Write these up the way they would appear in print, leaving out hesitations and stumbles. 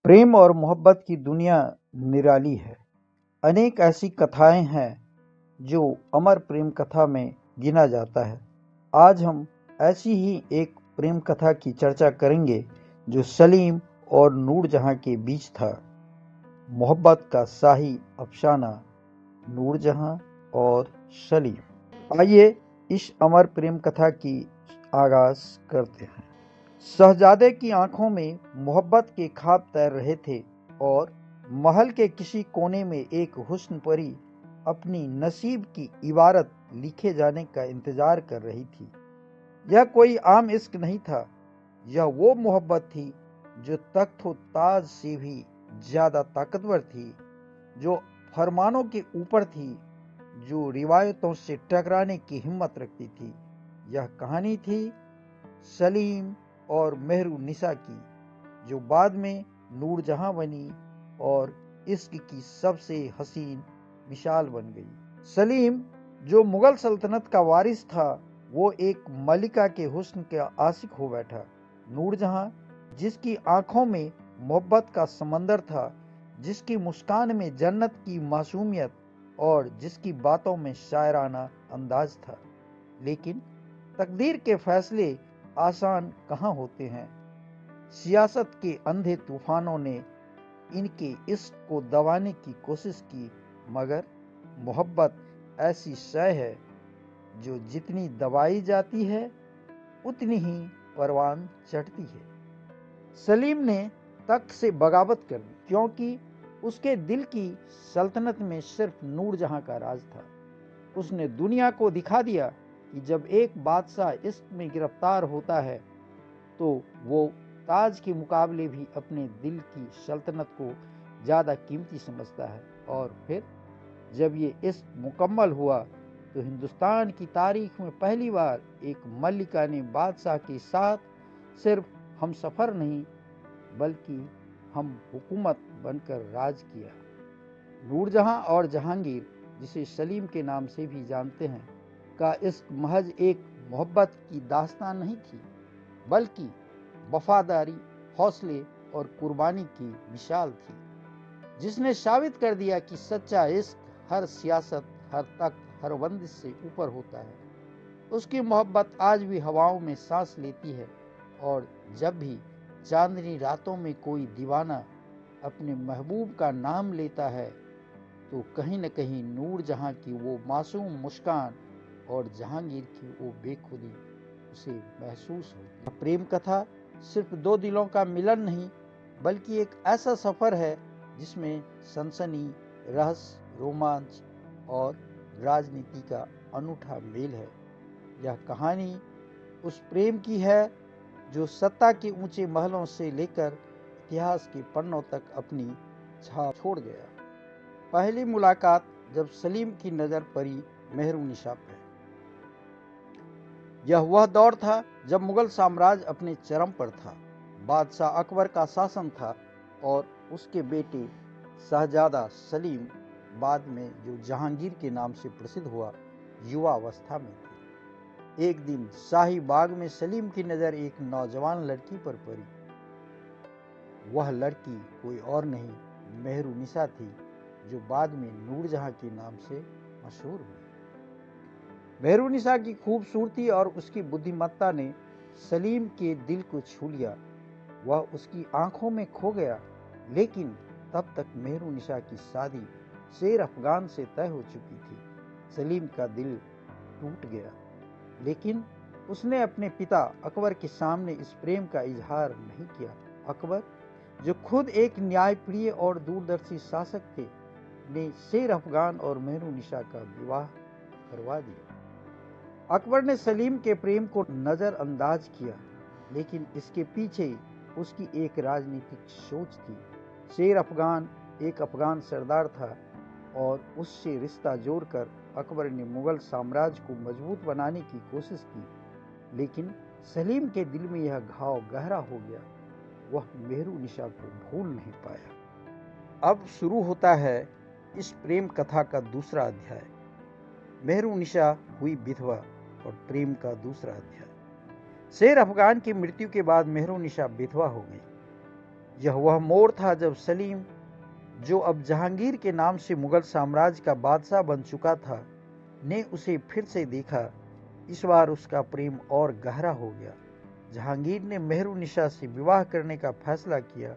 प्रेम और मोहब्बत की दुनिया निराली है। अनेक ऐसी कथाएं हैं जो अमर प्रेम कथा में गिना जाता है। आज हम ऐसी ही एक प्रेम कथा की चर्चा करेंगे जो सलीम और नूरजहां के बीच था। मोहब्बत का शाही अफसाना, नूरजहां और सलीम। आइए इस अमर प्रेम कथा की आगाज करते हैं। शहजादे की आंखों में मोहब्बत के ख्वाब तैर रहे थे और महल के किसी कोने में एक हुस्न परी अपनी नसीब की इबारत लिखे जाने का इंतजार कर रही थी। यह कोई आम इश्क नहीं था, यह वो मोहब्बत थी जो तख्त व ताज से भी ज्यादा ताकतवर थी, जो फरमानों के ऊपर थी, जो रिवायतों से टकराने की हिम्मत रखती थी। यह कहानी थी सलीम और मेहरुनिसा की, जो बाद में नूरजहां बनी और इश्क की सबसे हसीन मिसाल बन गई। सलीम, जो मुगल सल्तनत का वारिस था, वो एक मलिका के हुस्न का आशिक हो बैठा। नूरजहां, जिसकी आंखों में मोहब्बत का समंदर था, जिसकी मुस्कान में जन्नत की मासूमियत और जिसकी बातों में शायराना अंदाज था। लेकिन तकदीर के फैसले आसान कहाँ होते हैं। सियासत के अंधे तूफानों ने इनके इश्क को दबाने की कोशिश की, मगर मोहब्बत ऐसी शय है जो जितनी दबाई जाती है उतनी ही परवान चढ़ती है। सलीम ने तख्त से बगावत कर दी क्योंकि उसके दिल की सल्तनत में सिर्फ नूरजहां का राज था। उसने दुनिया को दिखा दिया कि जब एक बादशाह इश्क में गिरफ्तार होता है तो वो ताज के मुकाबले भी अपने दिल की सल्तनत को ज़्यादा कीमती समझता है। और फिर जब ये इश्क मुकम्मल हुआ तो हिंदुस्तान की तारीख में पहली बार एक मल्लिका ने बादशाह के साथ सिर्फ हम सफ़र नहीं बल्कि हम हुकूमत बनकर राज किया। नूरजहां और जहांगीर, जिसे सलीम के नाम से भी जानते हैं, का इश्क महज एक मोहब्बत की दास्तान नहीं थी, बल्कि वफादारी, हौसले और कुर्बानी की मिसाल थी, जिसने साबित कर दिया कि सच्चा इश्क हर सियासत, हर तख्त, हर बंदिश से ऊपर होता है। उसकी मोहब्बत आज भी हवाओं में सांस लेती है और जब भी चांदनी रातों में कोई दीवाना अपने महबूब का नाम लेता है तो कहीं न कहीं नूरजहां की वो मासूम मुस्कान और जहांगीर की वो बेखुदी उसे महसूस होती है। प्रेम कथा सिर्फ दो दिलों का मिलन नहीं, बल्कि एक ऐसा सफर है जिसमें सनसनी, रहस्य, रोमांच और राजनीति का अनूठा मेल है। यह कहानी उस प्रेम की है जो सत्ता के ऊंचे महलों से लेकर इतिहास के पन्नों तक अपनी छाप छोड़ गया। पहली मुलाकात जब सलीम की नजर पड़ी मेहरुनिसा पर। यह वह दौर था जब मुगल साम्राज्य अपने चरम पर था। बादशाह अकबर का शासन था और उसके बेटे शहजादा सलीम, बाद में जो जहांगीर के नाम से प्रसिद्ध हुआ, युवा अवस्था में थे। एक दिन शाही बाग में सलीम की नजर एक नौजवान लड़की पर पड़ी। वह लड़की कोई और नहीं, मेहरुनिसा थी, जो बाद में नूरजहां के नाम से मशहूर हुई। मेहरुनिसा की खूबसूरती और उसकी बुद्धिमत्ता ने सलीम के दिल को छू लिया। वह उसकी आंखों में खो गया, लेकिन तब तक मेहरुनिसा की शादी शेर अफगान से तय हो चुकी थी। सलीम का दिल टूट गया, लेकिन उसने अपने पिता अकबर के सामने इस प्रेम का इजहार नहीं किया। अकबर, जो खुद एक न्यायप्रिय और दूरदर्शी शासक थे, ने शेर अफगान और मेहरुनिसा का विवाह करवा दिया। अकबर ने सलीम के प्रेम को नज़रअंदाज किया, लेकिन इसके पीछे उसकी एक राजनीतिक सोच थी। शेर अफगान एक अफगान सरदार था और उससे रिश्ता जोड़कर अकबर ने मुगल साम्राज्य को मजबूत बनाने की कोशिश की, लेकिन सलीम के दिल में यह घाव गहरा हो गया। वह मेहरुनिसा को भूल नहीं पाया। अब शुरू होता है इस प्रेम कथा का दूसरा अध्याय। मेहरुनिसा हुई विधवा और प्रेम का दूसरा अध्याय। शेर अफगान की मृत्यु के बाद मेहरुनिसा विधवा हो गई। यह वह मोड़ था जब सलीम, जो अब जहांगीर के नाम से मुगल साम्राज्य का बादशाह बन चुका था, ने उसे फिर से देखा। इस बार उसका प्रेम और गहरा हो गया। जहांगीर ने मेहरुनिसा से विवाह करने का फैसला किया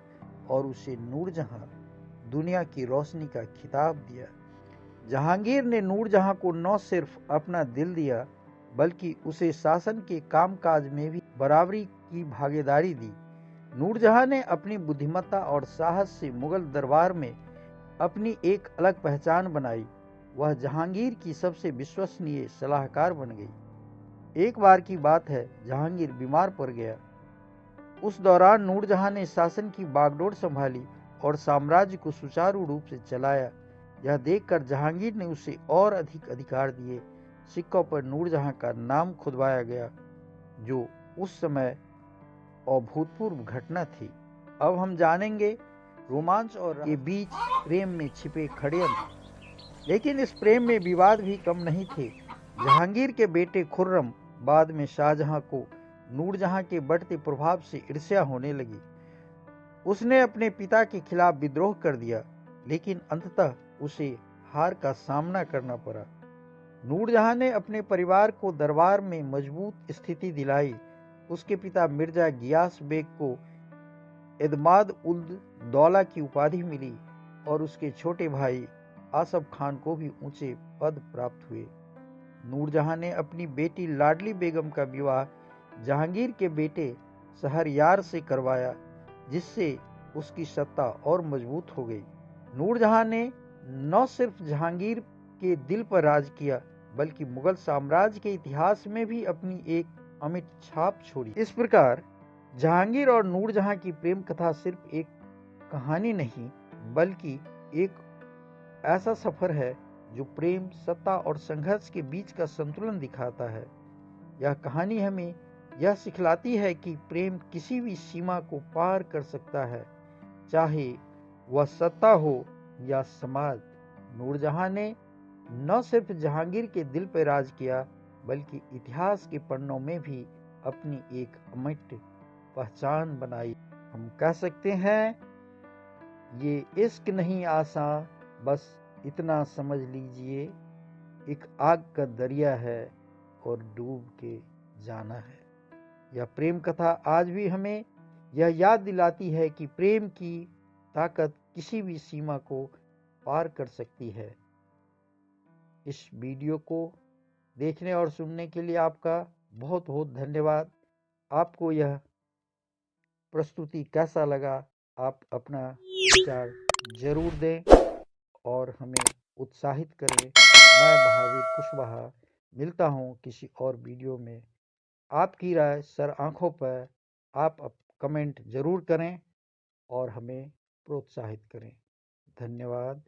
और उसे नूरजहां, दुनिया की रोशनी का खिताब दिया। जहांगीर ने नूरजहां को न सिर्फ अपना दिल दिया, बल्कि उसे शासन के कामकाज में भी बराबरी की भागीदारी दी। नूरजहां ने अपनी बुद्धिमत्ता और साहस से मुगल दरबार में अपनी एक अलग पहचान बनाई। वह जहांगीर की सबसे विश्वसनीय सलाहकार बन गई। एक बार की बात है, जहांगीर बीमार पड़ गया। उस दौरान नूरजहां ने शासन की बागडोर संभाली और साम्राज्य को सुचारू रूप से चलाया। यह देखकर जहांगीर ने उसे और अधिक अधिकार दिए। सिक्कों पर नूरजहां का नाम खुदवाया गया, जो उस समय अभूतपूर्व घटना थी। अब हम जानेंगे रोमांच और के बीच प्रेम में छिपे षड्यंत्र। लेकिन इस प्रेम में विवाद भी कम नहीं थे। जहांगीर के बेटे खुर्रम, बाद में शाहजहां, को नूरजहां के बढ़ते प्रभाव से ईर्ष्या होने लगी। उसने अपने पिता के खिलाफ विद्रोह कर दिया, लेकिन अंततः उसे हार का सामना करना पड़ा। नूरजहां ने अपने परिवार को दरबार में मजबूत स्थिति दिलाई। उसके पिता मिर्जा गियास बेग को एतमाद उल दौला की उपाधि मिली और उसके छोटे भाई आसफ खान को भी ऊंचे पद प्राप्त हुए। नूरजहां ने अपनी बेटी लाडली बेगम का विवाह जहांगीर के बेटे शहरयार से करवाया, जिससे उसकी सत्ता और मजबूत हो गई। नूरजहां ने न सिर्फ जहांगीर के दिल पर राज किया, बल्कि मुगल साम्राज्य के इतिहास में भी अपनी एक अमिट छाप छोड़ी। इस प्रकार जहांगीर और नूरजहां की प्रेम कथा सिर्फ एक कहानी नहीं, बल्कि एक ऐसा सफर है जो प्रेम, सत्ता और संघर्ष के बीच का संतुलन दिखाता है। यह कहानी हमें यह सिखलाती है कि प्रेम किसी भी सीमा को पार कर सकता है, चाहे वह सत्ता हो या समाज। नूरजहां ने न सिर्फ जहांगीर के दिल पर राज किया, बल्कि इतिहास के पन्नों में भी अपनी एक अमिट पहचान बनाई। हम कह सकते हैं, ये इश्क नहीं आसान, बस इतना समझ लीजिए, एक आग का दरिया है और डूब के जाना है। यह प्रेम कथा आज भी हमें यह याद दिलाती है कि प्रेम की ताकत किसी भी सीमा को पार कर सकती है। इस वीडियो को देखने और सुनने के लिए आपका बहुत बहुत धन्यवाद। आपको यह प्रस्तुति कैसा लगा, आप अपना विचार जरूर दें और हमें उत्साहित करें। मैं महावीर कुशवाहा मिलता हूं किसी और वीडियो में। आपकी राय सर आंखों पर, आप कमेंट जरूर करें और हमें प्रोत्साहित करें। धन्यवाद।